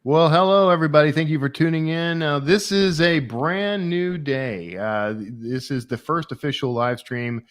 Well, hello, everybody. Thank you for tuning in. This is a brand new day. This is the first official live stream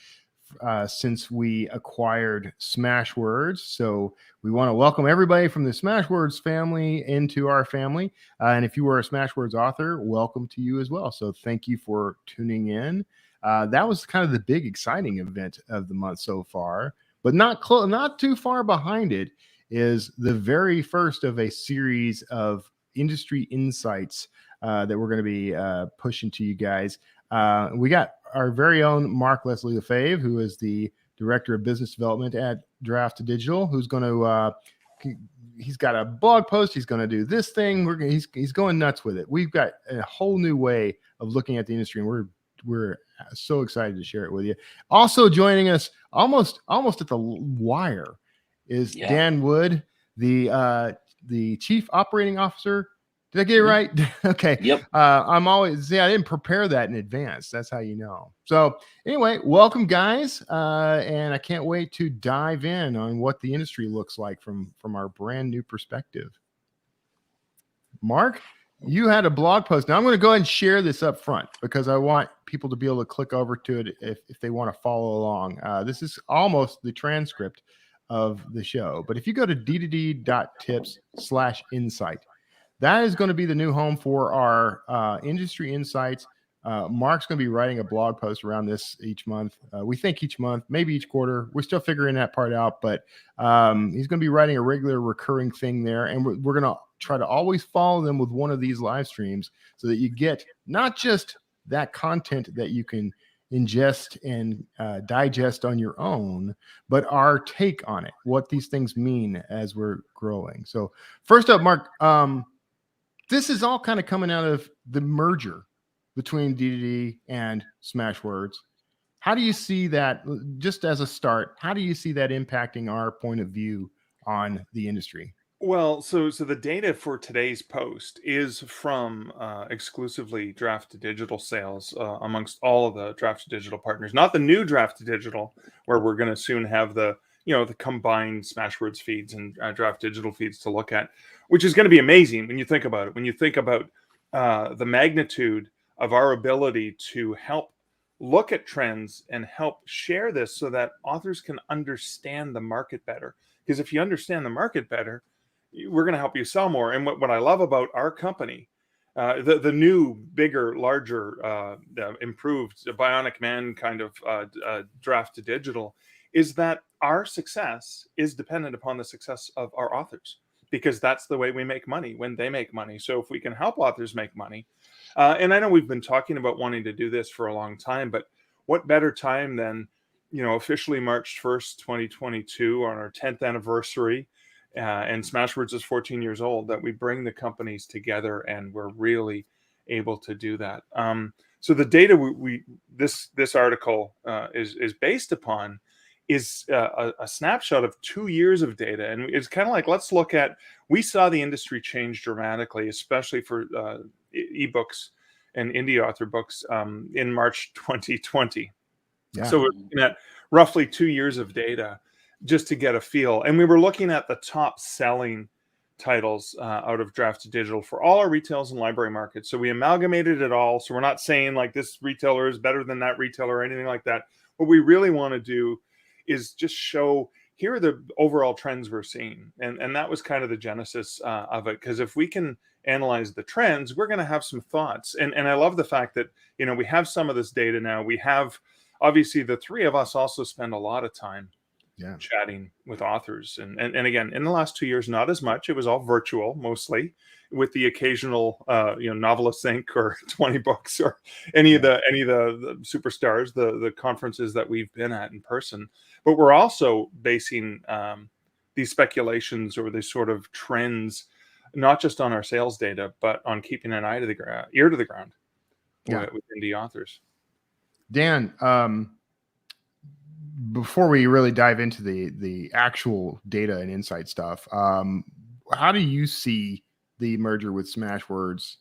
since we acquired Smashwords. So we want to welcome everybody from the Smashwords family into our family. And if you are a Smashwords author, welcome to you as well. So thank you for tuning in. That was kind of the big, exciting event of the month so far, but not too far behind it is the very first of a series of industry insights that we're going to be pushing to you guys. We got our very own Mark Leslie Lefebvre, who is the director of business development at Draft Digital, who's going to he's got a blog post. He's going to do this thing. He's going nuts with it. We've got a whole new way of looking at the industry, and we're so excited to share it with you. Also joining us, almost at the wire, is Dan Wood, the chief operating officer. Did I get it right? Okay. Yep. I didn't prepare that in advance. That's how you know. So anyway, welcome guys. And I can't wait to dive in on what the industry looks like from our brand new perspective. Mark, you had a blog post. Now I'm going to go ahead and share this up front because I want people to be able to click over to it if they want to follow along. This is almost the transcript of the show. But if you go to d2d.tips/insight, that is going to be the new home for our industry insights. Mark's going to be writing a blog post around this each month. We think each month, maybe each quarter. We're still figuring that part out, but he's going to be writing a regular recurring thing there. And we're going to try to always follow them with one of these live streams so that you get not just that content that you can ingest and digest on your own, but our take on it, what these things mean as we're growing. So first up, Mark, this is all kind of coming out of the merger between D2D and Smashwords. How do you see that, just as a start, how do you see that impacting our point of view on the industry? Well, so the data for today's post is from exclusively Draft Digital sales amongst all of the Draft Digital partners, not the new Draft Digital, where we're going to soon have the combined Smashwords feeds and Draft Digital feeds to look at, which is going to be amazing when you think about it. When you think about the magnitude of our ability to help look at trends and help share this so that authors can understand the market better. Because if you understand the market better, we're going to help you sell more. And what I love about our company, the new, bigger, larger, improved Bionic Man kind of Draft to Digital, is that our success is dependent upon the success of our authors, because that's the way we make money, when they make money. So if we can help authors make money, and I know we've been talking about wanting to do this for a long time, but what better time than, officially March 1st, 2022, on our 10th anniversary, and Smashwords is 14 years old, that we bring the companies together and we're really able to do that. So the data this article is based upon is a snapshot of 2 years of data. And it's kind of like, let's look at, we saw the industry change dramatically, especially for ebooks and indie author books in March 2020. Yeah. So we're looking at roughly 2 years of data just to get a feel. And we were looking at the top selling titles out of Draft Digital for all our retails and library markets. So we amalgamated it all. So we're not saying like this retailer is better than that retailer or anything like that. What we really want to do is just show, here are the overall trends we're seeing. And that was kind of the genesis of it. Because if we can analyze the trends, we're going to have some thoughts. And I love the fact that, we have some of this data now. We have, obviously, the three of us also spend a lot of time chatting with authors. And again, in the last 2 years, not as much. It was all virtual, mostly, with the occasional, Novelist Inc. or 20 Books or any of the superstars, the conferences that we've been at in person. But we're also basing these speculations or these sort of trends, not just on our sales data, but on keeping an ear to the ground with indie authors. Dan, before we really dive into the actual data and insight stuff, how do you see the merger with Smashwords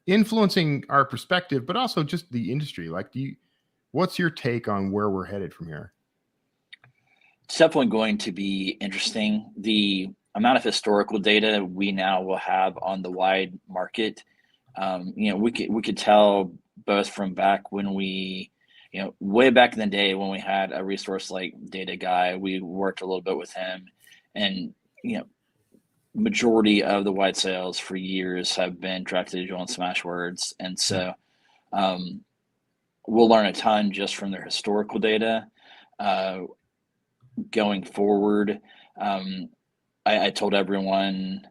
influencing our perspective, but also just the industry? Like, what's your take on where we're headed from here? It's definitely going to be interesting. The amount of historical data we now will have on the wide market. We could tell both from back when we, way back in the day when we had a resource like Data Guy, we worked a little bit with him, and majority of the wide sales for years have been Draft Digital and Smashwords, and so we'll learn a ton just from their historical data. Going forward, I told everyone,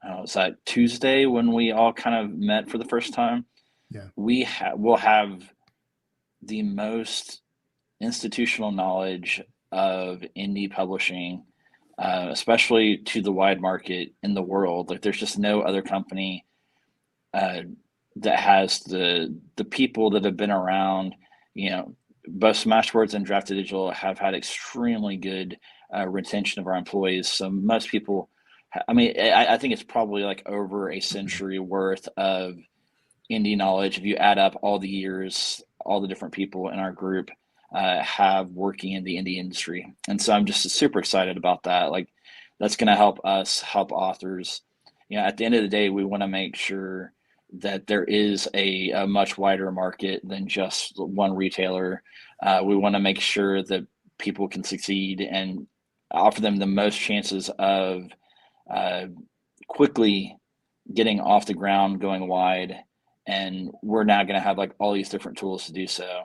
was that Tuesday when we all kind of met for the first time? Yeah. We'll have the most institutional knowledge of indie publishing, especially to the wide market in the world. Like, there's just no other company that has the people that have been around. Both Smashwords and Draft Digital have had extremely good retention of our employees. So most people, I think it's probably like over a century worth of indie knowledge. If you add up all the years, all the different people in our group have working in the indie industry. And so I'm just super excited about that. Like, that's going to help us help authors. At the end of the day, we want to make sure that there is a much wider market than just one retailer. We want to make sure that people can succeed and offer them the most chances of quickly getting off the ground, going wide. And we're now going to have like all these different tools to do so.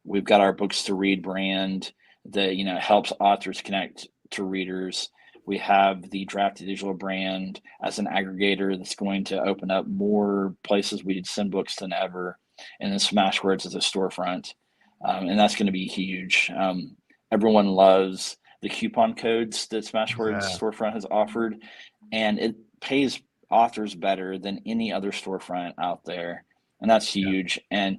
We've got our Books to Read brand that helps authors connect to readers. We have the Draft Digital brand as an aggregator that's going to open up more places we send books than ever. And then Smashwords as a storefront. And that's going to be huge. Everyone loves the coupon codes that Smashwords storefront has offered. And it pays authors better than any other storefront out there. And that's huge. And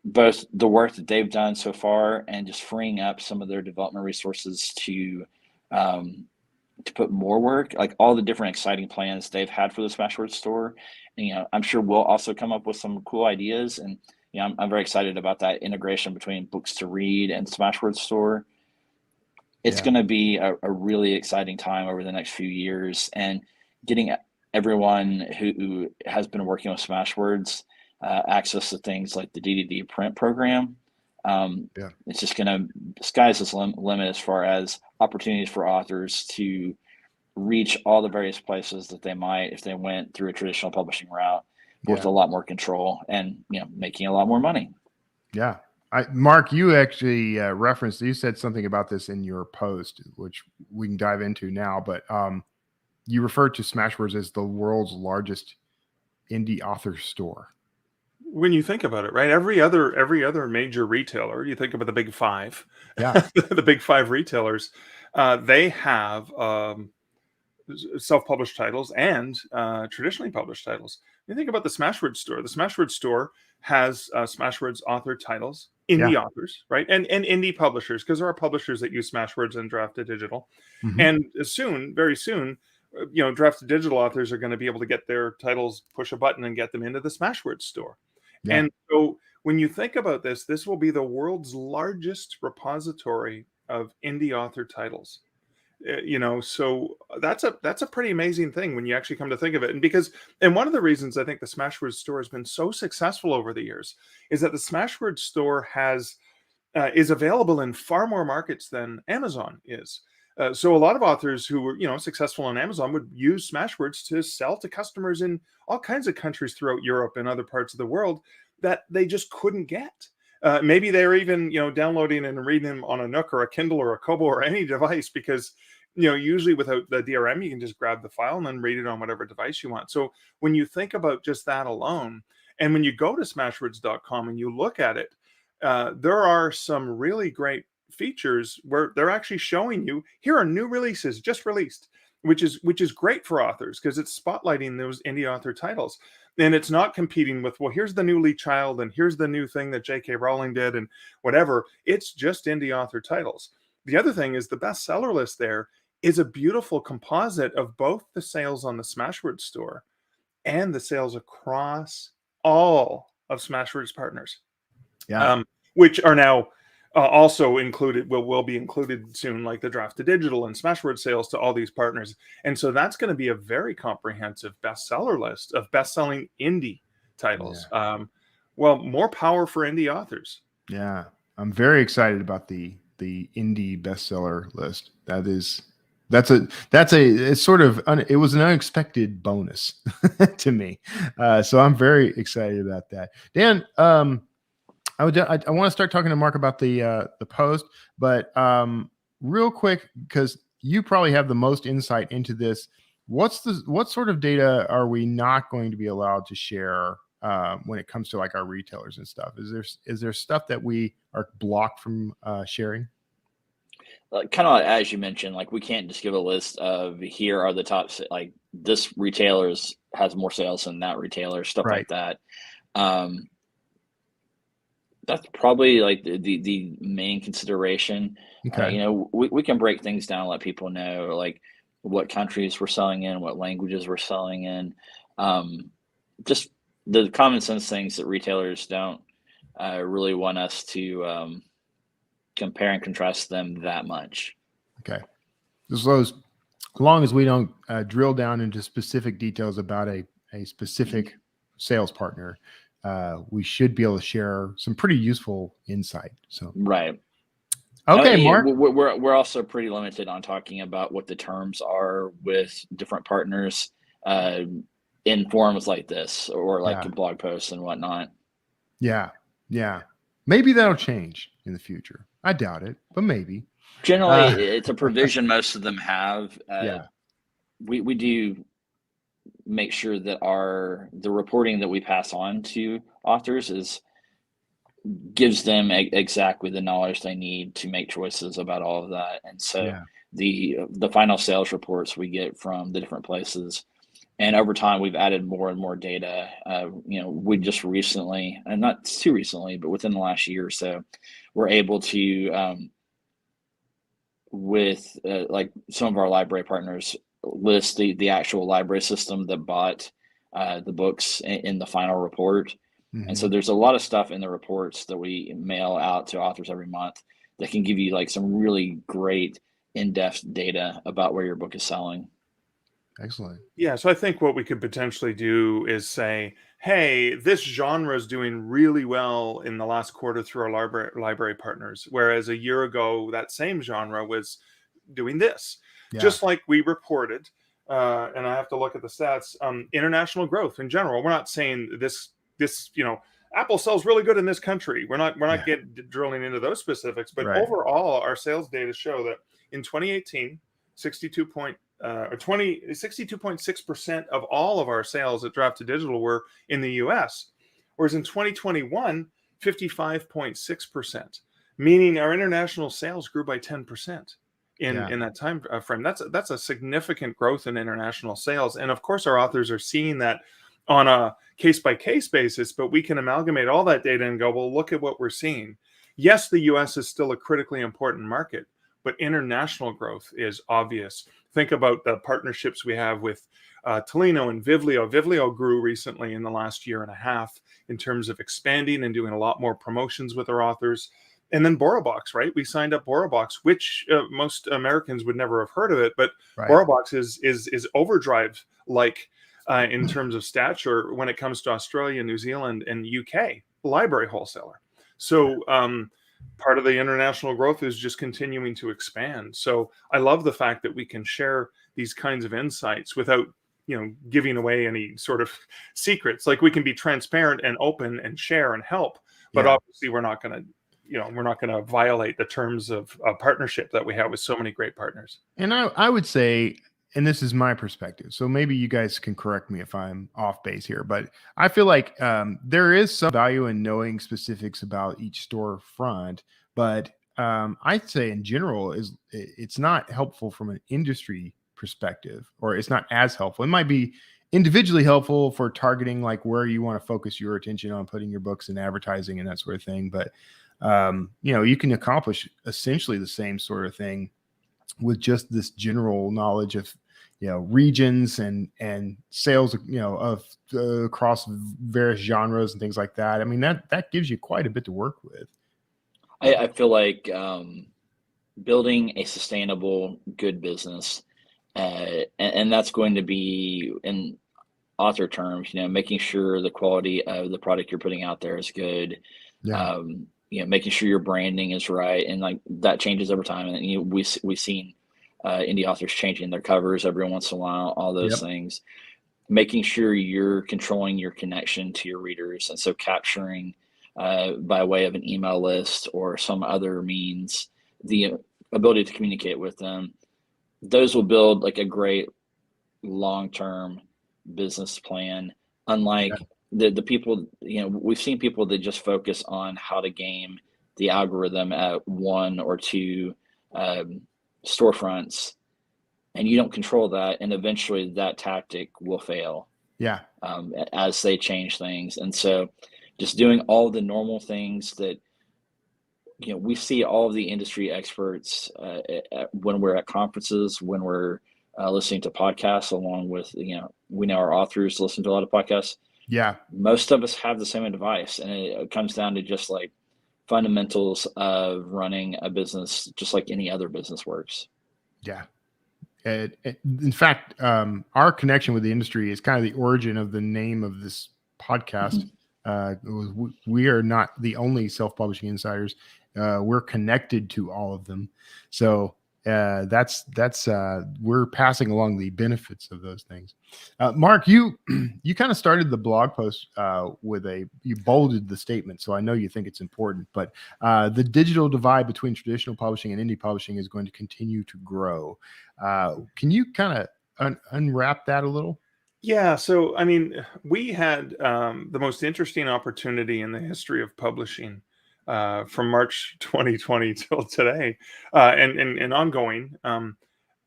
both the work that they've done so far and just freeing up some of their development resources to put more work, like all the different exciting plans they've had for the Smashwords store. And, I'm sure we'll also come up with some cool ideas. And, I'm very excited about that integration between Books to Read and Smashwords store. It's going to be a really exciting time over the next few years, and getting everyone who has been working with Smashwords access to things like the DDD print program. It's just sky's the limit as far as opportunities for authors to reach all the various places that they might if they went through a traditional publishing route with a lot more control and making a lot more money. Mark, you actually you said something about this in your post, which we can dive into now, but you referred to Smashwords as the world's largest indie author store. When you think about it, right? Every other major retailer, you think about the big five, the big five retailers, they have self-published titles and traditionally published titles. You think about the Smashwords store. The Smashwords store has Smashwords author titles, indie authors, right? And indie publishers, because there are publishers that use Smashwords and Draft Digital. And very soon, Draft Digital authors are going to be able to get their titles, push a button and get them into the Smashwords store. And so when you think about this will be the world's largest repository of indie author titles. So that's a pretty amazing thing when you actually come to think of it. And one of the reasons I think the Smashwords store has been so successful over the years is that the Smashwords store is available in far more markets than Amazon is. So a lot of authors who were successful on Amazon would use Smashwords to sell to customers in all kinds of countries throughout Europe and other parts of the world that they just couldn't get. Maybe they're even downloading and reading them on a Nook or a Kindle or a Kobo or any device, because usually without the DRM you can just grab the file and then read it on whatever device you want. So when you think about just that alone, and when you go to smashwords.com and you look at it, there are some really great features where they're actually showing you, here are new releases just released, which is great for authors because it's spotlighting those indie author titles. And it's not competing with, well, here's the new Lee Child and here's the new thing that J.K. Rowling did and whatever. It's just indie author titles. The other thing is the bestseller list there is a beautiful composite of both the sales on the Smashwords store and the sales across all of Smashwords partners, which are now also included will be included soon, like the Draft to Digital and Smashword sales to all these partners. And so that's going to be a very comprehensive bestseller list of best-selling indie titles. Well, more power for indie authors. Yeah, I'm very excited about the indie bestseller list. That's it's sort of it was an unexpected bonus to me. So I'm very excited about that. Dan, I want to start talking to Mark about the post, but real quick, because you probably have the most insight into this. What sort of data are we not going to be allowed to share when it comes to like our retailers and stuff? Is there stuff that we are blocked from sharing? Kind of as you mentioned, like we can't just give a list of here are the top, like this retailer's has more sales than that retailer, stuff Right. like that. That's probably like the main consideration. Okay. You know, we can break things down, let people know like what countries we're selling in, what languages we're selling in, just the common sense things that retailers don't really want us to compare and contrast them that much. Okay. As long as we don't drill down into specific details about a specific sales partner, we should be able to share some pretty useful insight. So Right. Okay, Mark. We're also pretty limited on talking about what the terms are with different partners in forums like this or like blog posts and whatnot. Yeah. Maybe that'll change in the future. I doubt it, but maybe. Generally, it's a provision most of them have. Yeah. We do make sure that the reporting that we pass on to authors gives them exactly the knowledge they need to make choices about all of that. And so the final sales reports we get from the different places, and over time we've added more and more data. You know, we just recently, and not too recently, but within the last year or so, we're able to with like some of our library partners list the actual library system that bought the books in the final report. And so there's a lot of stuff in the reports that we mail out to authors every month that can give you like some really great in-depth data about where your book is selling. Excellent. Yeah, so I think what we could potentially do is say, hey, this genre is doing really well in the last quarter through our library partners, whereas a year ago, that same genre was doing this. Yeah. Just like we reported, and I have to look at the stats, international growth in general. We're not saying this, you know, Apple sells really good in this country. We're not drilling into those specifics, but overall, our sales data show that in 2018, 62.6% of all of our sales at Draft to Digital were in the US, whereas in 2021, 55.6%, meaning our international sales grew by 10% in that time frame. That's a significant growth in international sales. And of course, our authors are seeing that on a case-by-case basis, but we can amalgamate all that data and go, well, look at what we're seeing. Yes, the US is still a critically important market, but international growth is obvious. Think about the partnerships we have with Tolino and Vivlio. Vivlio grew recently in the last year and a half in terms of expanding and doing a lot more promotions with our authors. And then BorrowBox, right? We signed up BorrowBox, which most Americans would never have heard of it, but BorrowBox is Overdrive-like in terms of stature when it comes to Australia, New Zealand, and UK library wholesaler. So part of the international growth is just continuing to expand. So I love the fact that we can share these kinds of insights without, you know, giving away any sort of secrets. Like we can be transparent and open and share and help, but obviously we're not going to violate the terms of a partnership that we have with so many great partners. And I would say, and this is my perspective, so maybe you guys can correct me if I'm off base here, but I feel like there is some value in knowing specifics about each storefront, but I'd say in general it's not helpful from an industry perspective, or it's not as helpful. It might be individually helpful for targeting like where you want to focus your attention on putting your books in advertising and that sort of thing, but you know, you can accomplish essentially the same sort of thing with just this general knowledge of, you know, regions and sales, you know, of across various genres and things like that. I mean, that gives you quite a bit to work with. I feel like building a sustainable, good business, and that's going to be in author terms, making sure the quality of the product you're putting out there is good. Yeah. Making sure your branding is right, and like that changes over time. And we've seen indie authors changing their covers every once in a while, all those Yep. things. Making sure you're controlling your connection to your readers, and so capturing by way of an email list or some other means the ability to communicate with them. Those will build like a great long-term business plan. Yeah. Unlike the people, we've seen people that just focus on how to game the algorithm at one or two um, storefronts, and you don't control that, and eventually that tactic will fail Yeah. as they change things. And so just doing all the normal things that we see all of the industry experts when we're at conferences, when we're listening to podcasts, along with we know our authors listen to a lot of podcasts. Yeah. Most of us have the same advice, and it comes down to just like fundamentals of running a business, just like any other business works. Yeah. In fact, our connection with the industry is kind of the origin of the name of this podcast. We are not the only self-publishing insiders. We're connected to all of them. So that's we're passing along the benefits of those things. Mark, you kind of started the blog post you bolded the statement, so I know you think it's important. But the digital divide between traditional publishing and indie publishing is going to continue to grow. Can you kind of unwrap that a little? Yeah, so I mean, we had the most interesting opportunity in the history of publishing from March 2020 till today, and ongoing.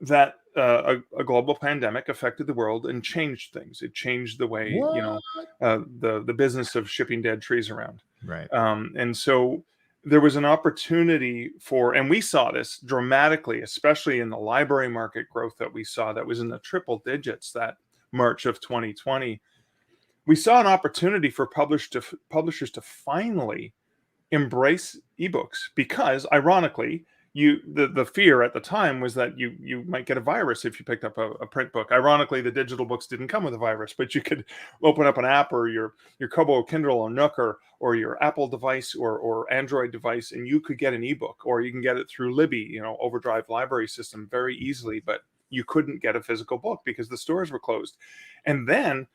That a global pandemic affected the world and changed things. It changed the way the business of shipping dead trees around. Right. And so there was an opportunity for, and we saw this dramatically, especially in the library market growth that we saw that was in the triple digits that March of 2020. We saw an opportunity for publishers to finally embrace ebooks, because ironically, the fear at the time was that you might get a virus if you picked up a print book. Ironically, the digital books didn't come with a virus, but you could open up an app or your Kobo Kindle or Nook or your Apple device or Android device, and you could get an ebook, or you can get it through Libby, Overdrive library system, very easily. But you couldn't get a physical book because the stores were closed. And then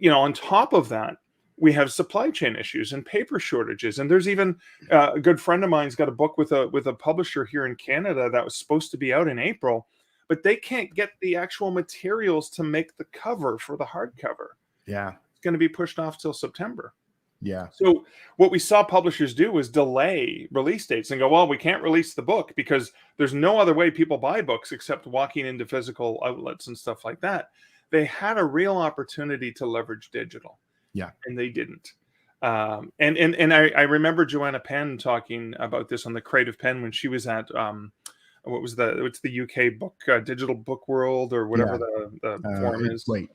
on top of that, we have supply chain issues and paper shortages. And there's even a good friend of mine's got a book with a publisher here in Canada that was supposed to be out in April, but they can't get the actual materials to make the cover for the hardcover. Yeah. It's going to be pushed off till September. Yeah. So what we saw publishers do was delay release dates and go, well, we can't release the book because there's no other way people buy books except walking into physical outlets and stuff like that. They had a real opportunity to leverage digital. Yeah. And they didn't. And I remember Joanna Penn talking about this on the Creative Pen when she was at what's the UK book digital book world or whatever the forum is. Wait,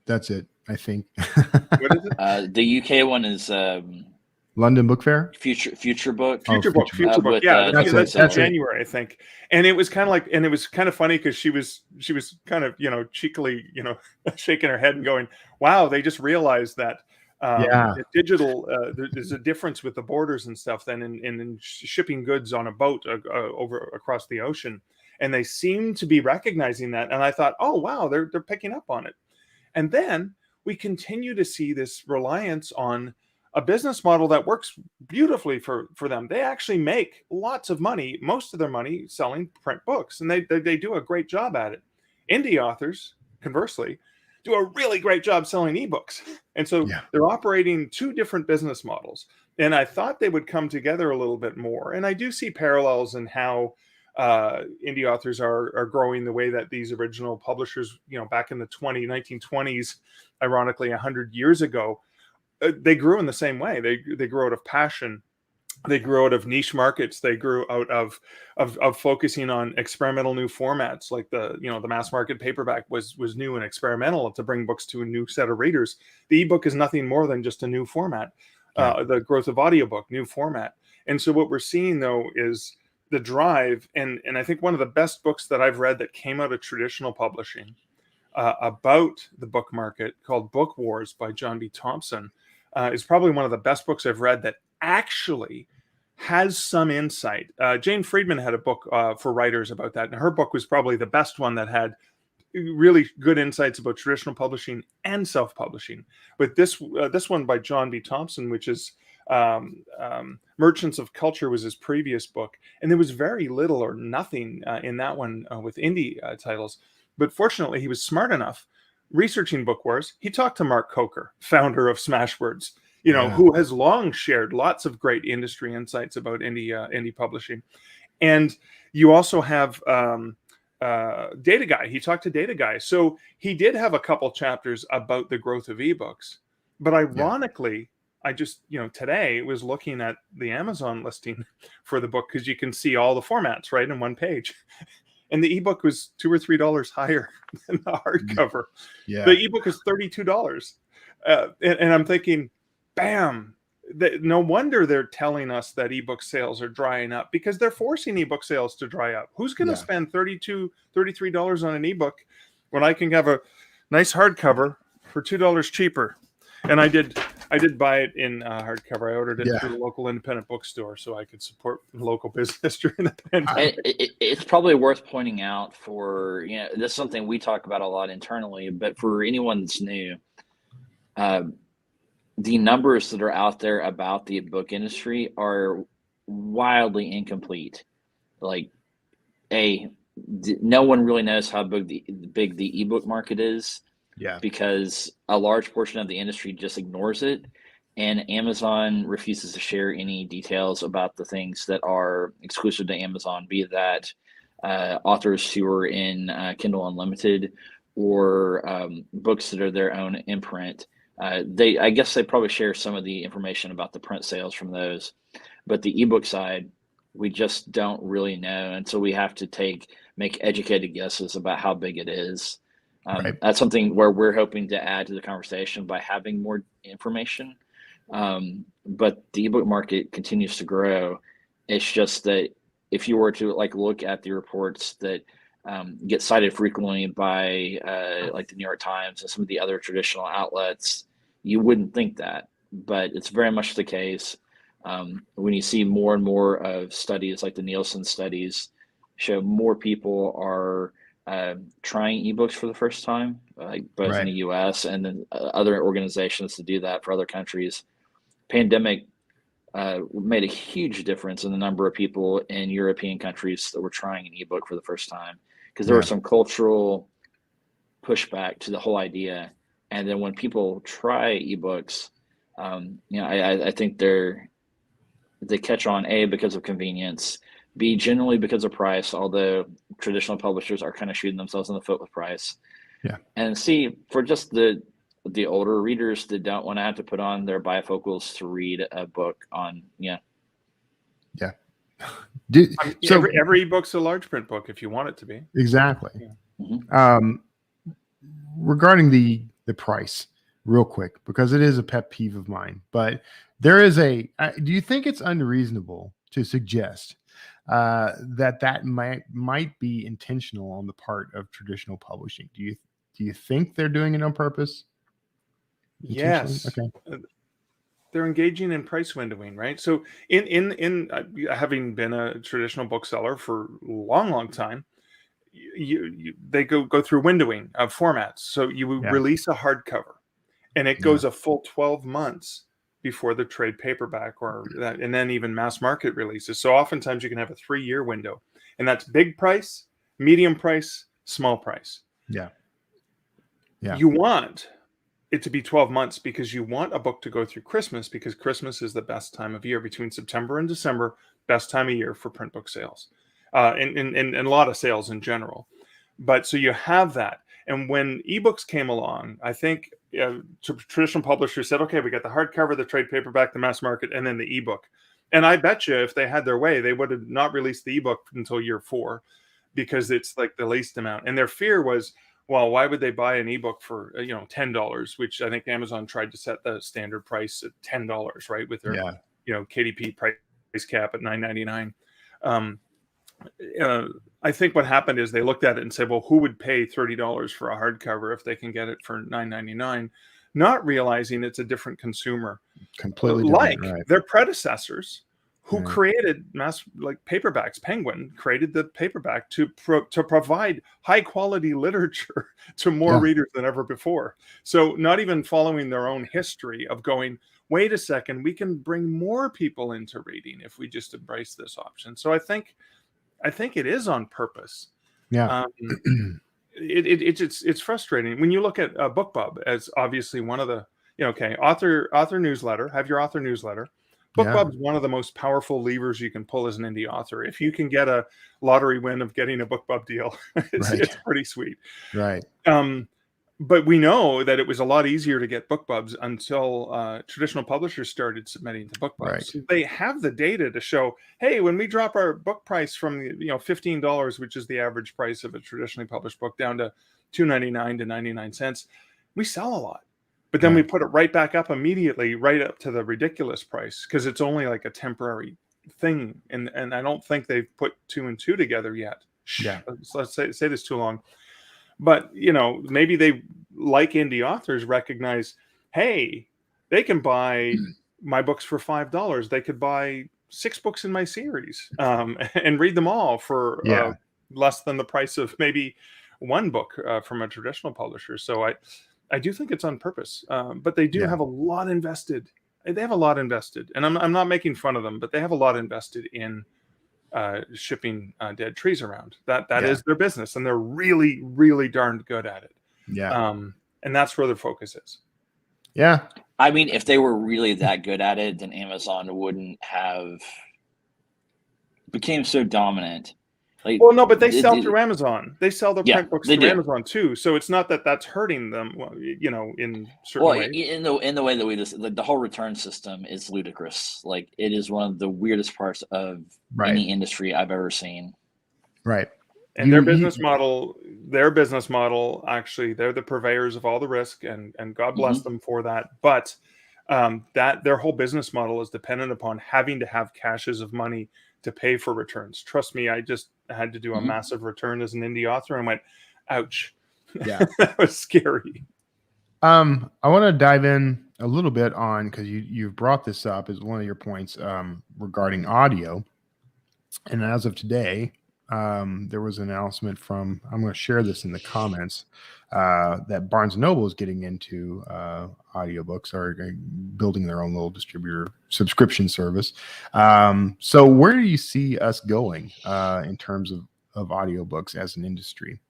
that's it, I think. What is it? The UK one is London Book Fair. Future Book. Future Book. With, yeah, that's in That's January, I think. And it was kind of funny because she was kind of cheekily shaking her head and going, "Wow, they just realized that digital there's a difference with the borders and stuff than in shipping goods on a boat over across the ocean." And they seem to be recognizing that. And I thought, oh wow, they're picking up on it. And then we continue to see this reliance on a business model that works beautifully for them. They actually make lots of money, most of their money selling print books, and they do a great job at it. Indie authors, conversely, do a really great job selling ebooks. And so they're operating two different business models. And I thought they would come together a little bit more. And I do see parallels in how indie authors are growing the way that these original publishers, back in the 1920s, ironically 100 years ago, they grew in the same way. They grew out of passion. They grew out of niche markets. They grew out of focusing on experimental new formats, like the mass market paperback was new and experimental to bring books to a new set of readers. The ebook is nothing more than just a new format. The growth of audiobook, new format. And so what we're seeing though is the drive, and I think one of the best books that I've read that came out of traditional publishing about the book market, called Book Wars by John B. Thompson, is probably one of the best books I've read that actually has some insight. Jane Friedman had a book for writers about that, and her book was probably the best one that had really good insights about traditional publishing and self-publishing. But this one by John B. Thompson, which is Merchants of Culture, was his previous book, and there was very little or nothing in that one with indie titles. But fortunately, he was smart enough, researching Book Wars. He talked to Mark Coker, founder of Smashwords, who has long shared lots of great industry insights about indie publishing. And you also have Data Guy. He talked to Data Guy. So he did have a couple chapters about the growth of ebooks. But ironically, I just, today was looking at the Amazon listing for the book, because you can see all the formats right in one page. And the ebook was $2 or $3 higher than the hardcover. Yeah. The ebook is $32. And I'm thinking, bam, no wonder they're telling us that ebook sales are drying up, because they're forcing ebook sales to dry up. Who's going to spend $32, $33 on an ebook when I can have a nice hardcover for $2 cheaper? And I did buy it in hardcover. I ordered it through the local independent bookstore so I could support local business during the pandemic. It's probably worth pointing out for, this is something we talk about a lot internally, but for anyone that's new, the numbers that are out there about the book industry are wildly incomplete. Like, no one really knows how big the ebook market is. Yeah. Because a large portion of the industry just ignores it, and Amazon refuses to share any details about the things that are exclusive to Amazon, be that authors who are in Kindle Unlimited or books that are their own imprint. I guess they probably share some of the information about the print sales from those, but the ebook side, we just don't really know, and so we have to make educated guesses about how big it is. That's something where we're hoping to add to the conversation by having more information. But the ebook market continues to grow. It's just that if you were to look at the reports that get cited frequently by the New York Times and some of the other traditional outlets, you wouldn't think that, but it's very much the case. When you see more and more of studies like the Nielsen studies show more people are trying ebooks for the first time, both in the US and then other organizations to do that for other countries. Pandemic made a huge difference in the number of people in European countries that were trying an ebook for the first time, because there was some cultural pushback to the whole idea. And then when people try ebooks, I think they catch on, A, because of convenience, B, generally because of price, although traditional publishers are kind of shooting themselves in the foot with price. Yeah. And C, for just the older readers that don't want to have to put on their bifocals to read a book on, So every ebook's a large print book if you want it to be. Exactly. Yeah. Mm-hmm. Regarding the price, real quick, because it is a pet peeve of mine, but there is do you think it's unreasonable to suggest that might be intentional on the part of traditional publishing? Do you think they're doing it on purpose? Yes. Okay. They're engaging in price windowing, right? So in having been a traditional bookseller for a long time, they go through windowing of formats. So you release a hardcover, and it goes a full 12 months before the trade paperback and then even mass market releases. So oftentimes you can have a 3-year window, and that's big price, medium price, small price. Yeah. You want it to be 12 months because you want a book to go through Christmas, because Christmas is the best time of year. Between September and December, best time of year for print book sales, and a lot of sales in general. But so you have that. And when ebooks came along, I think traditional publishers said, okay, we got the hardcover, the trade paperback, the mass market, and then the ebook. And I bet you if they had their way, they would have not released the ebook until year 4, because it's like the least amount. And their fear was, well, why would they buy an ebook for $10, which I think Amazon tried to set the standard price at $10, right, with their KDP price cap at $9.99. I think what happened is they looked at it and said, well, who would pay $30 for a hardcover if they can get it for $9.99? Not realizing it's a different consumer, Completely like different, right? their predecessors who Right. created like paperbacks. Penguin created the paperback to provide high quality literature to more Yeah. readers than ever before. So not even following their own history of going, wait a second, we can bring more people into reading if we just embrace this option. So I think it is on purpose. Yeah. It's frustrating when you look at BookBub as obviously one of the, okay, author newsletter. Have your author newsletter. Yeah. BookBub is one of the most powerful levers you can pull as an indie author. If you can get a lottery win of getting a BookBub deal, it's pretty sweet. Right. But we know that it was a lot easier to get BookBubs until traditional publishers started submitting to BookBubs. Right. So they have the data to show, hey, when we drop our book price from $15, which is the average price of a traditionally published book, down to $2.99 to 99 cents, we sell a lot. But then we put it right back up immediately, right up to the ridiculous price, because it's only like a temporary thing. And I don't think they've put 2 and 2 together yet. Yeah. Let's say this too long. But, maybe they, like indie authors, recognize, hey, they can buy my books for $5. They could buy 6 books in my series and read them all for less than the price of maybe one book from a traditional publisher. So I do think it's on purpose. But they do have a lot invested. They have a lot invested. And I'm not making fun of them, but they have a lot invested in shipping dead trees around. That is their business, and they're really, really darn good at it. And that's where their focus is. I mean, if they were really that good at it, then Amazon wouldn't have became so dominant. Like, well, no, but they sell through Amazon. They sell their print books through Amazon too. So it's not that that's hurting them, in certain ways. In the way that we just, the whole return system is ludicrous. Like, it is one of the weirdest parts of any industry I've ever seen. Right. And their business model, actually, they're the purveyors of all the risk, and God bless them for that. But that their whole business model is dependent upon having to have caches of money to pay for returns. Trust me, I just had to do a massive return as an indie author and went, ouch. Yeah. That was scary. I want to dive in a little bit on, because you've brought this up as one of your points regarding audio. And as of today, there was an announcement from, I'm going to share this in the comments, that Barnes & Noble is getting into audiobooks, or building their own little distributor subscription service. So where do you see us going in terms of audiobooks as an industry?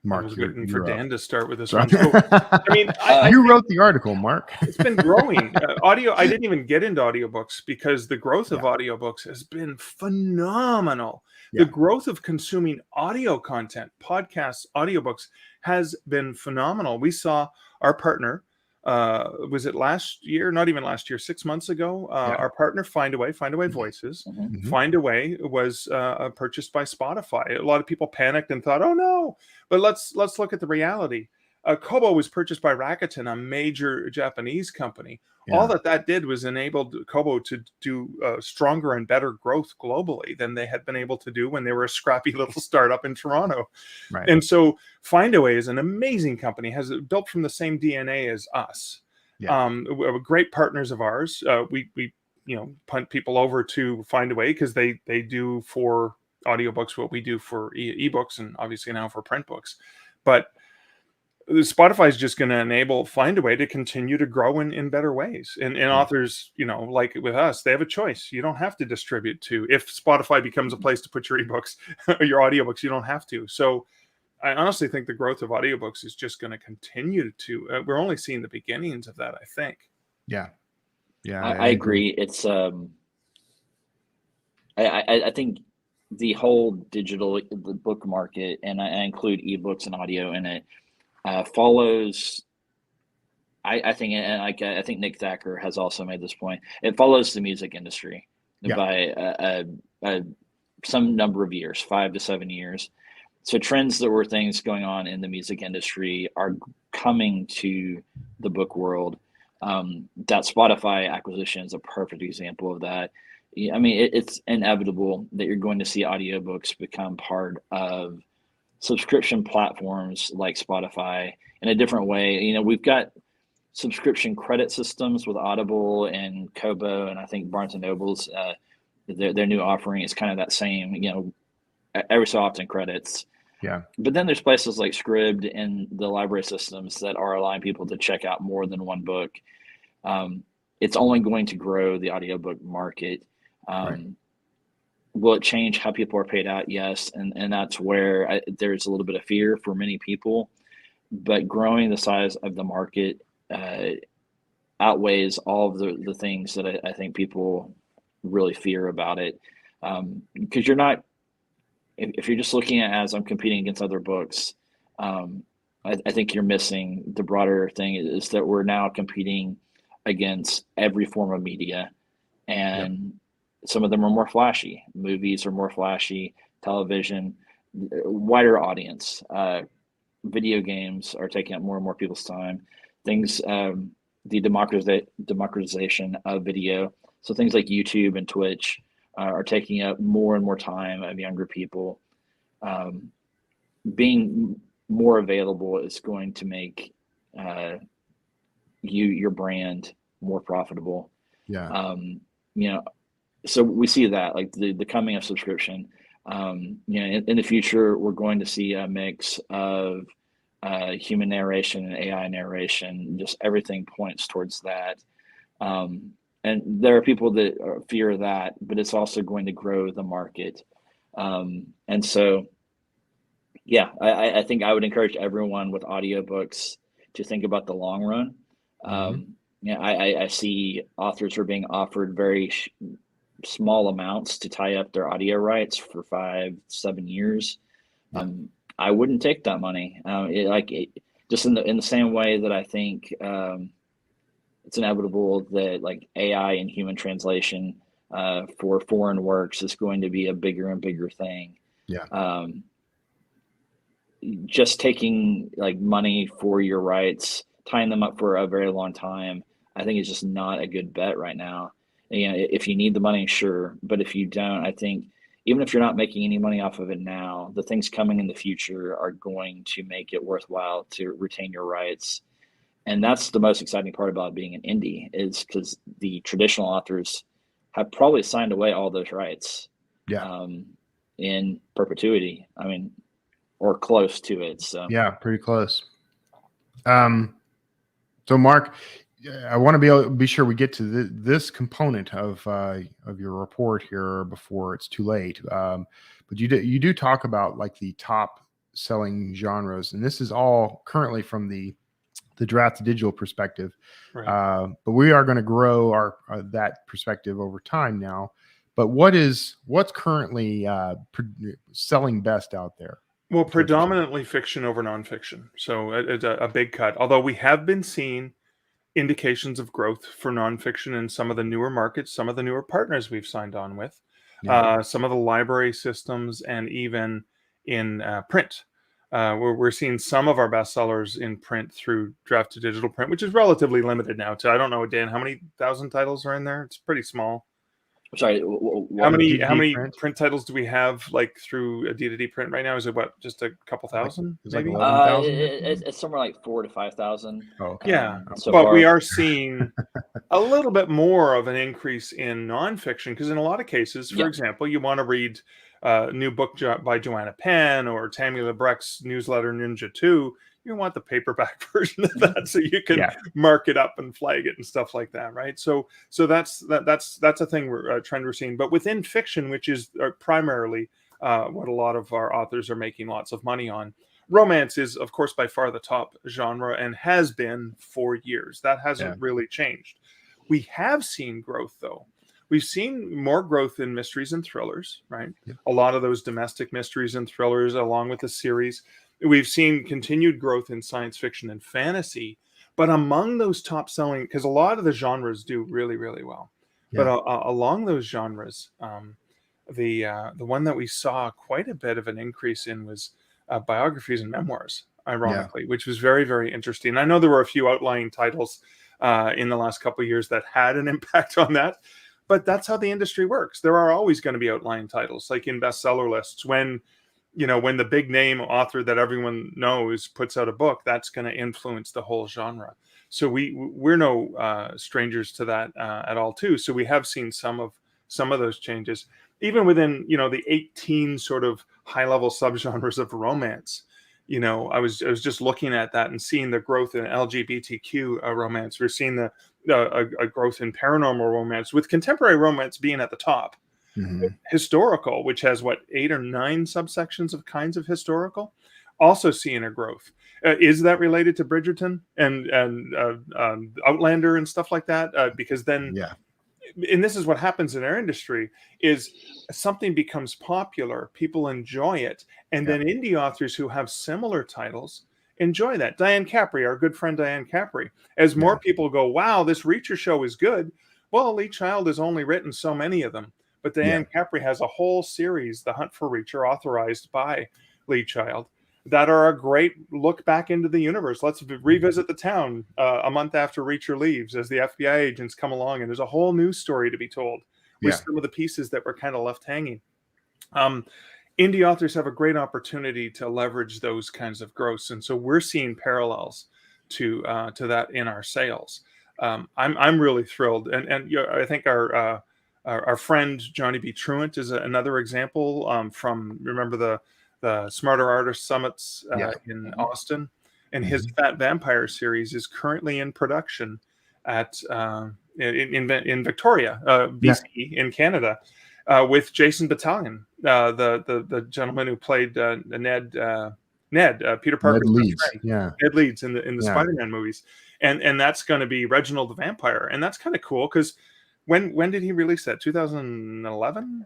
Mark, I was waiting for Dan to start with this Sorry. one. So, I mean, you wrote the article, Mark. It's been growing. Audio. I didn't even get into audiobooks because the growth of audiobooks has been phenomenal. The growth of consuming audio content, podcasts, audiobooks, has been phenomenal. We saw our partner, was it last year? Not even last year, 6 months ago. Our partner, Findaway Voices. Findaway was purchased by Spotify. A lot of people panicked and thought, "Oh no!" But let's look at the reality. Kobo was purchased by Rakuten, a major Japanese company. All that did was enabled Kobo to do stronger and better growth globally than they had been able to do when they were a scrappy little startup in Toronto. Right. And so Findaway is an amazing company, has built from the same DNA as us. We're great partners of ours. We punt people over to Findaway because they do for audiobooks what we do for ebooks, and obviously now for print books. But Spotify is just going to enable Findaway to continue to grow in better ways. And authors, like with us, they have a choice. You don't have to distribute to. If Spotify becomes a place to put your ebooks or your audiobooks, you don't have to. So I honestly think the growth of audiobooks is just going to continue to. We're only seeing the beginnings of that, I think. Yeah. I agree. It's I think the whole the book market, and I include ebooks and audio in it, follows. I think, and I think Nick Thacker has also made this point. It follows the music industry by some number of years, 5 to 7 years. So trends that were things going on in the music industry are coming to the book world. That Spotify acquisition is a perfect example of that. I mean, it's inevitable that you're going to see audiobooks become part of subscription platforms like Spotify in a different way. We've got subscription credit systems with Audible and Kobo, and I think Barnes and Noble's their new offering is kind of that same. Every so often credits. Yeah. But then there's places like Scribd and the library systems that are allowing people to check out more than one book. It's only going to grow the audiobook market. Right. Will it change how people are paid out? Yes. And that's where there's a little bit of fear for many people. But growing the size of the market outweighs all of the things that I think people really fear about it. Because you're not, if you're just looking at it as I'm competing against other books, I think you're missing the broader thing is that we're now competing against every form of media, and some of them are more flashy. Movies are more flashy, television, wider audience. Video games are taking up more and more people's time. Things, the democratization of video. So things like YouTube and Twitch are taking up more and more time of younger people. Being more available is going to make your brand more profitable. Yeah. So we see that like the coming of subscription. In the future, we're going to see a mix of human narration and AI narration. Just everything points towards that. And there are people that fear that, but it's also going to grow the market. And so, yeah, I think I would encourage everyone with audiobooks to think about the long run. I see authors are being offered very small amounts to tie up their audio rights for 5-7 years. I wouldn't take that money. Just in the same way that I think it's inevitable that like AI and human translation for foreign works is going to be a bigger and bigger thing. Yeah. Just taking like money for your rights, tying them up for a very long time, I think is just not a good bet right now. If you need the money, sure, but if you don't, I think even if you're not making any money off of it now, the things coming in the future are going to make it worthwhile to retain your rights. And that's the most exciting part about being an indie, is because the traditional authors have probably signed away all those rights in perpetuity. I mean, or close to it. So yeah, pretty close. So Mark, I want to be sure we get to this component of your report here before it's too late. But you do talk about like the top selling genres, and this is all currently from the draft to digital perspective. Right. But we are going to grow our that perspective over time now. But what's currently selling best out there? Well, predominantly fiction over nonfiction. So it's a big cut. Although we have been seeing indications of growth for nonfiction in some of the newer markets, some of the newer partners we've signed on with, some of the library systems, and even in print. We're seeing some of our bestsellers in print through draft to digital print, which is relatively limited now. I don't know, Dan, how many thousand titles are in there? It's pretty small. Sorry, how many print? print titles do we have like through a D2D print right now? Is it just a couple thousand? Like maybe 11,000. It's somewhere like 4,000 to 5,000. Oh, okay. Yeah, so but far. we are seeing a little bit more of an increase in nonfiction, because in a lot of cases, for example, you want to read a new book by Joanna Penn or Tammy Lebrecht's newsletter Ninja 2. You want the paperback version of that so you can mark it up and flag it and stuff like that, right? So that's a thing trend we're seeing. But within fiction, which is primarily what a lot of our authors are making lots of money on, romance is, of course, by far the top genre and has been for years. That hasn't really changed. We have seen growth, though. We've seen more growth in mysteries and thrillers, right? A lot of those domestic mysteries and thrillers, along with the series. We've seen continued growth in science fiction and fantasy, but among those top selling, because a lot of the genres do really, really well, but along those genres, the one that we saw quite a bit of an increase in was biographies and memoirs, ironically, which was very, very interesting. I know there were a few outlying titles in the last couple of years that had an impact on that. But that's how the industry works. There are always going to be outlying titles, like in bestseller lists. When the big name author that everyone knows puts out a book, that's going to influence the whole genre. So we're no strangers to that at all, too. So we have seen some of those changes, even within the 18 sort of high level subgenres of romance. I was just looking at that and seeing the growth in LGBTQ romance. We're seeing a growth in paranormal romance, with contemporary romance being at the top. Mm-hmm. Historical, which has 8 or 9 subsections of kinds of historical, also seeing a growth. Is that related to Bridgerton and Outlander and stuff like that? Because then, yeah. And this is what happens in our industry, is something becomes popular, people enjoy it, and then indie authors who have similar titles enjoy that. Diane Capri, our good friend Diane Capri, as more people go, wow, this Reacher show is good. Well, Lee Child has only written so many of them, but Diane Capri has a whole series, The Hunt for Reacher, authorized by Lee Child, that are a great look back into the universe. Let's revisit the town a month after Reacher leaves, as the FBI agents come along, and there's a whole new story to be told with some of the pieces that were kind of left hanging. Indie authors have a great opportunity to leverage those kinds of growths, and so we're seeing parallels to that in our sales. I'm really thrilled, and I think our friend Johnny B. Truant is another example from, remember the Smarter Artist Summits in Austin, and his Fat Vampire series is currently in production at in Victoria, BC, in Canada, with Jason Battalion, the gentleman who played Ned, Peter Parker's best friend. Ned Leeds in the Spider-Man movies, and that's going to be Reginald the Vampire, and that's kind of cool because when did he release that? 2011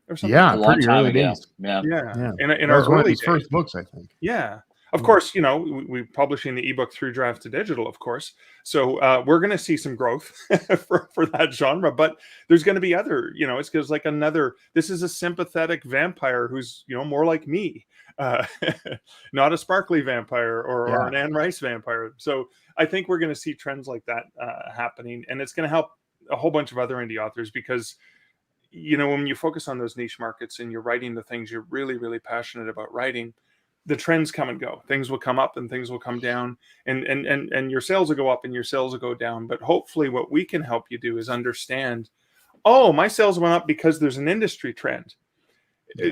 or something? Yeah, a long pretty time early ago. days. Yeah. In That our was one of early his first books, I think. Yeah. Of course, we're publishing the ebook through Draft to Digital, of course. So we're going to see some growth for that genre, but there's going to be other, it's because this is a sympathetic vampire who's, more like me, not a sparkly vampire or an Anne Rice vampire. So I think we're going to see trends like that happening, and it's going to help a whole bunch of other indie authors because, when you focus on those niche markets and you're writing the things you're really, really passionate about writing, the trends come and go. Things will come up and things will come down, and your sales will go up and your sales will go down. But hopefully what we can help you do is understand, my sales went up because there's an industry trend.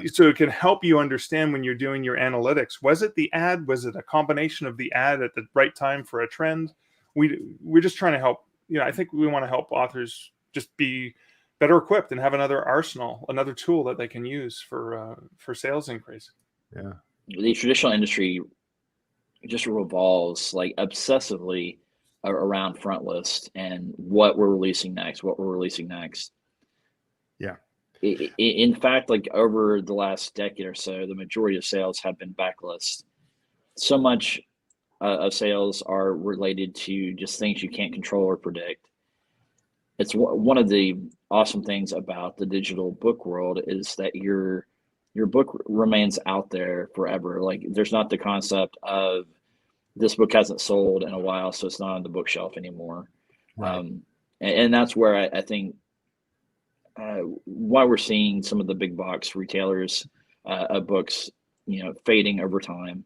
So it can help you understand when you're doing your analytics. Was it the ad? Was it a combination of the ad at the right time for a trend? We're just trying to help. I think we want to help authors just be better equipped and have another arsenal, another tool that they can use for sales increase. Yeah. The traditional industry just revolves obsessively around front list and what we're releasing next. Yeah. In fact, over the last decade or so, the majority of sales have been backlist. So much of sales are related to just things you can't control or predict. It's one of the awesome things about the digital book world is that your book remains out there forever. There's not the concept of this book hasn't sold in a while, so it's not on the bookshelf anymore. Right. And that's where I think why we're seeing some of the big box retailers of books, fading over time.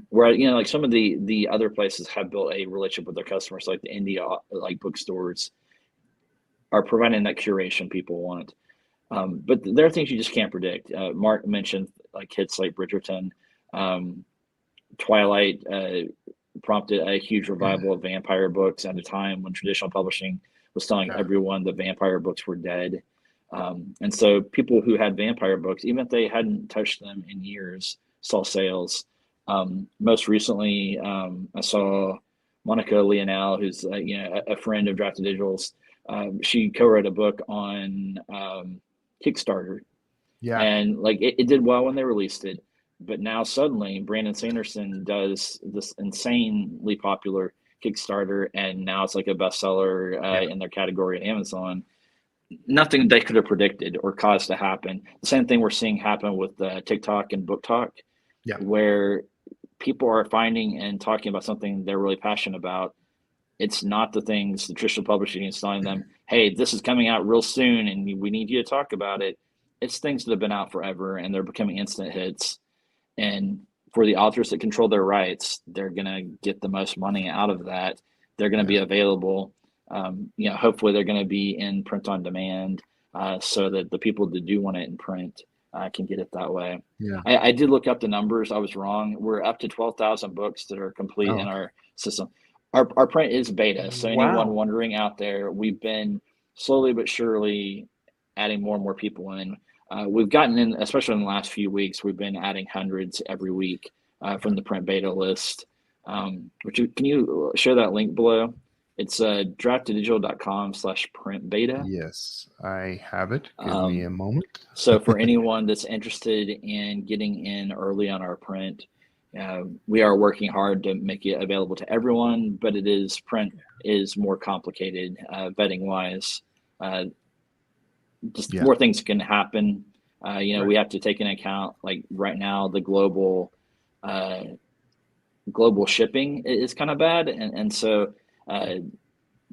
Where some of the other places have built a relationship with their customers, like the indie bookstores, are providing that curation people want. But there are things you just can't predict. Mark mentioned hits like Bridgerton. Twilight prompted a huge revival of vampire books at a time when traditional publishing was telling everyone that vampire books were dead. And so people who had vampire books, even if they hadn't touched them in years, saw sales. Most recently, I saw Monica Leonel, who's a friend of Draft to Digital's. She co-wrote a book on Kickstarter, and it did well when they released it, but now suddenly Brandon Sanderson does this insanely popular Kickstarter, and now it's a bestseller in their category at Amazon. Nothing they could have predicted or caused to happen. The same thing we're seeing happen with TikTok and Book Talk, where people are finding and talking about something they're really passionate about, It's not the things the traditional publishing is telling them, hey, this is coming out real soon and we need you to talk about it. It's things that have been out forever and they're becoming instant hits. And for the authors that control their rights, they're going to get the most money out of that. They're going to be available. Hopefully they're going to be in print on demand so that the people that do want it in print can get it that way. Yeah. I did look up the numbers. I was wrong. We're up to 12,000 books that are complete in our system. Our print is beta. So anyone wondering out there, we've been slowly but surely adding more and more people in. We've gotten in, especially in the last few weeks, we've been adding hundreds every week from the print beta list. Can you share that link below? It's draftedigital.com/print beta. Yes, I have it. Give me a moment. So for anyone that's interested in getting in early on our print, we are working hard to make it available to everyone, but print is more complicated vetting wise. More things can happen. We have to take into account, like right now, the global shipping is kind of bad. And so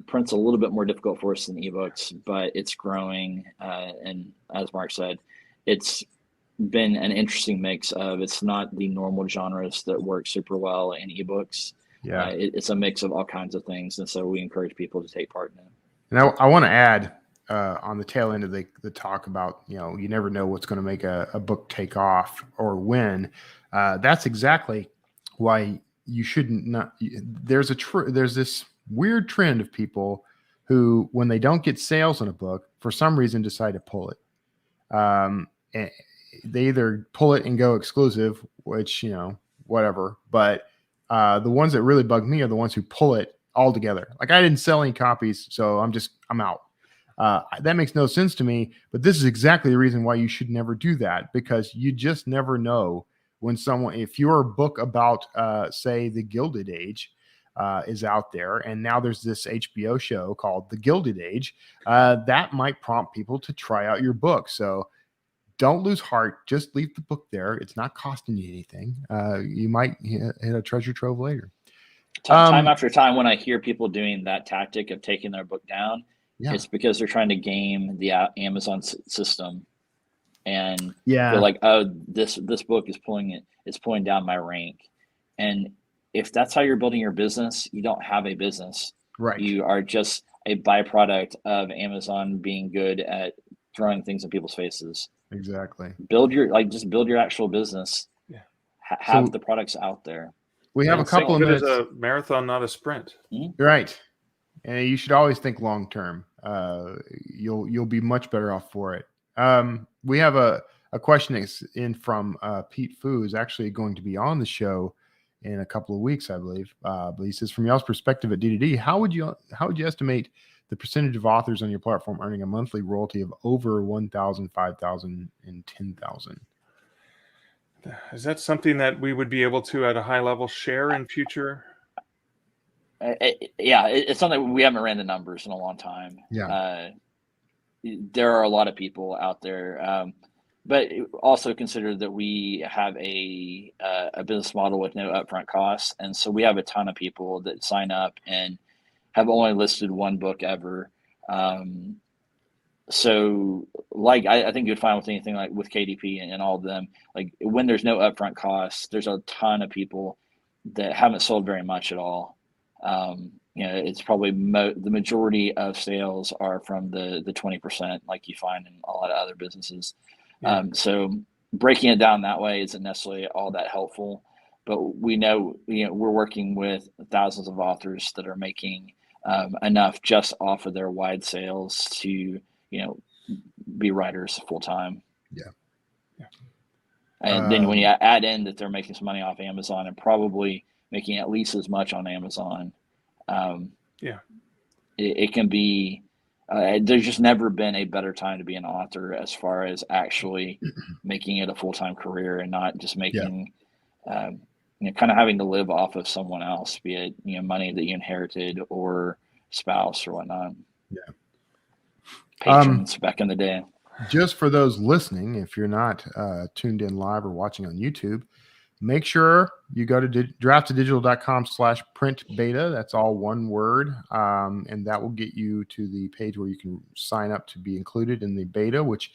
print's a little bit more difficult for us than ebooks, but it's growing. And as Mark said, it's been an interesting mix of, it's not the normal genres that work super well in ebooks. Yeah. It's a mix of all kinds of things. And so we encourage people to take part in it. And I want to add on the tail end of the talk about, you never know what's going to make a book take off or when. That's exactly why you shouldn't not. There's this weird trend of people who, when they don't get sales on a book, for some reason decide to pull it. And they either pull it and go exclusive, which, whatever. But the ones that really bug me are the ones who pull it all together. Like, I didn't sell any copies, so I'm out. That makes no sense to me, but this is exactly the reason why you should never do that, because you just never know when if your book about, say, the Gilded Age is out there, and now there's this HBO show called The Gilded Age, that might prompt people to try out your book. So don't lose heart. Just leave the book there. It's not costing you anything. You might hit a treasure trove later. Time after time, when I hear people doing that tactic of taking their book down, it's because they're trying to game the Amazon system, and they're like, "Oh, this book is pulling down my rank." And if that's how you're building your business, you don't have a business. Right. You are just a byproduct of Amazon being good at throwing things in people's faces. Exactly. Just build your actual business. Yeah. Have the products out there. We have a couple of minutes. It's a marathon, not a sprint. Mm-hmm. Right. And you should always think long term. You'll be much better off for it. We have a question in from Pete Fu, who's actually going to be on the show in a couple of weeks, I believe. But he says, from y'all's perspective at D2D, how would you estimate the percentage of authors on your platform earning a monthly royalty of over 1,000, 5,000, and 10,000? Is that something that we would be able to, at a high level, share in future? It's something we haven't ran the numbers in a long time. Yeah. There are a lot of people out there, but also consider that we have a business model with no upfront costs, and so we have a ton of people that sign up and have only listed one book ever. So, like, I think you'd find with anything like with KDP and all of them, like, when there's no upfront costs, there's a ton of people that haven't sold very much at all. It's probably the majority of sales are from the 20%, like you find in a lot of other businesses. Yeah. So breaking it down that way isn't necessarily all that helpful, but we know, we're working with thousands of authors that are making enough just off of their wide sales to, be writers full time. Yeah. And then when you add in that they're making some money off Amazon and probably making at least as much on Amazon, it can be, there's just never been a better time to be an author as far as actually making it a full-time career and not just making, kind of having to live off of someone else, be it, money that you inherited or spouse or whatnot. Yeah. Patrons back in the day. Just for those listening, if you're not tuned in live or watching on YouTube, make sure you go to draftedigital.com/print beta. That's all one word. And that will get you to the page where you can sign up to be included in the beta, which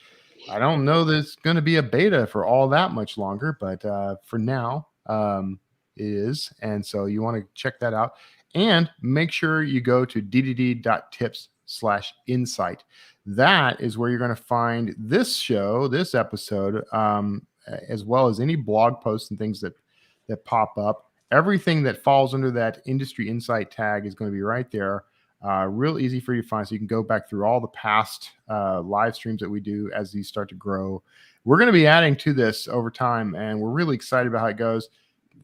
I don't know that it's going to be a beta for all that much longer, but for now, it is. And so you want to check that out. And make sure you go to ddd.tips/insight. That is where you're going to find this show, this episode, as well as any blog posts and things that pop up. Everything that falls under that industry insight tag is going to be right there. Real easy for you to find. So you can go back through all the past live streams that we do as these start to grow. We're going to be adding to this over time, and we're really excited about how it goes.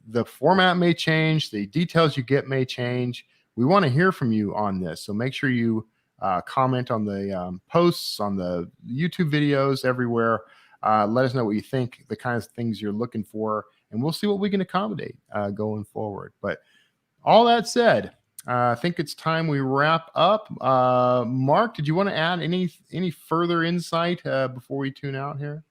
The format may change. The details you get may change. We want to hear from you on this. So make sure you comment on the posts, on the YouTube videos, everywhere. Let us know what you think, the kinds of things you're looking for, and we'll see what we can accommodate going forward. But all that said, I think it's time we wrap up. Mark, did you want to add any further insight before we tune out here?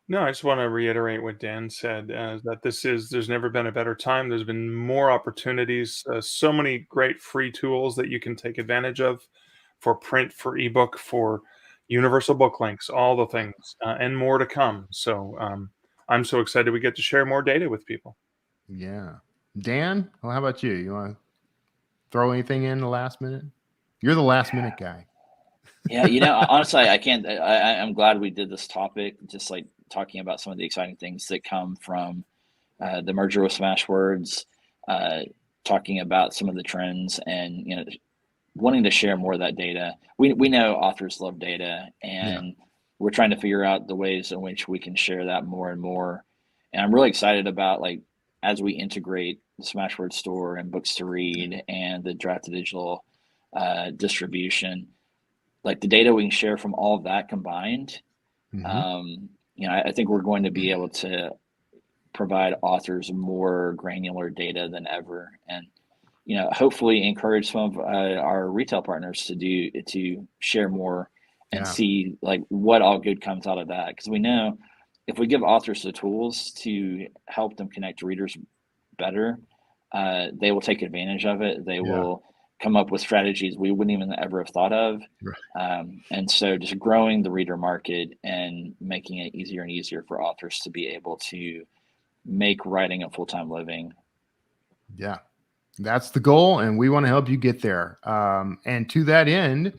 No, I just want to reiterate what Dan said, that there's never been a better time. There's been more opportunities, so many great free tools that you can take advantage of for print, for ebook, for universal book links, all the things, and more to come. So I'm so excited we get to share more data with people. Yeah. Dan, well, how about you? You want to throw anything in the last minute? You're the last minute guy. Yeah, honestly, I can't. I'm glad we did this topic, just like talking about some of the exciting things that come from the merger with Smashwords, talking about some of the trends, and wanting to share more of that data. We know authors love data, and we're trying to figure out the ways in which we can share that more and more. And I'm really excited about, like, as we integrate the Smashwords store and Books to Read and the Draft to Digital distribution, like the data we can share from all of that combined. I think we're going to be able to provide authors more granular data than ever, and hopefully encourage some of our retail partners to share more and see like what all good comes out of that. Because we know if we give authors the tools to help them connect to readers better, they will take advantage of it. They will come up with strategies we wouldn't even ever have thought of. And so just growing the reader market and making it easier and easier for authors to be able to make writing a full-time living. Yeah, that's the goal, and we want to help you get there. And to that end,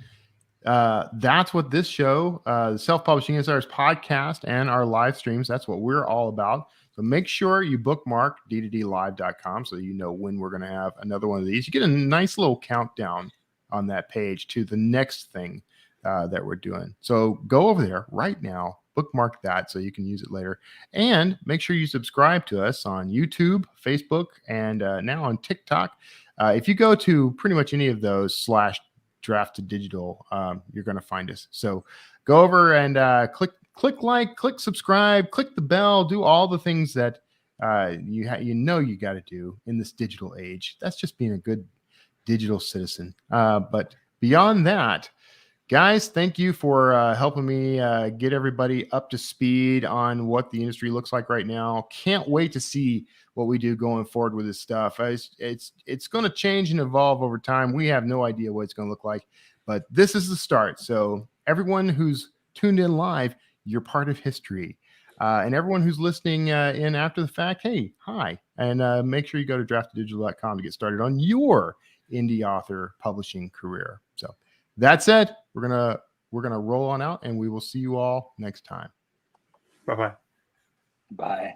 that's what this show, the Self-Publishing Insiders podcast and our live streams, that's what we're all about. So make sure you bookmark d2dlive.com so you know when we're going to have another one of these. You get a nice little countdown on that page to the next thing that we're doing. So go over there right now, bookmark that so you can use it later. And make sure you subscribe to us on YouTube, Facebook, and now on TikTok. If you go to pretty much any of those /draft to digital, you're going to find us. So go over and click like, click subscribe, click the bell, do all the things that you got to do in this digital age. That's just being a good digital citizen. But beyond that, guys, thank you for helping me get everybody up to speed on what the industry looks like right now. Can't wait to see what we do going forward with this stuff. It's going to change and evolve over time. We have no idea what it's going to look like, but this is the start. So everyone who's tuned in live, you're part of history. And everyone who's listening in after the fact, hey, hi. And make sure you go to draftedigital.com to get started on your indie author publishing career. So that said, we're gonna roll on out, and we will see you all next time. Bye-bye. Bye.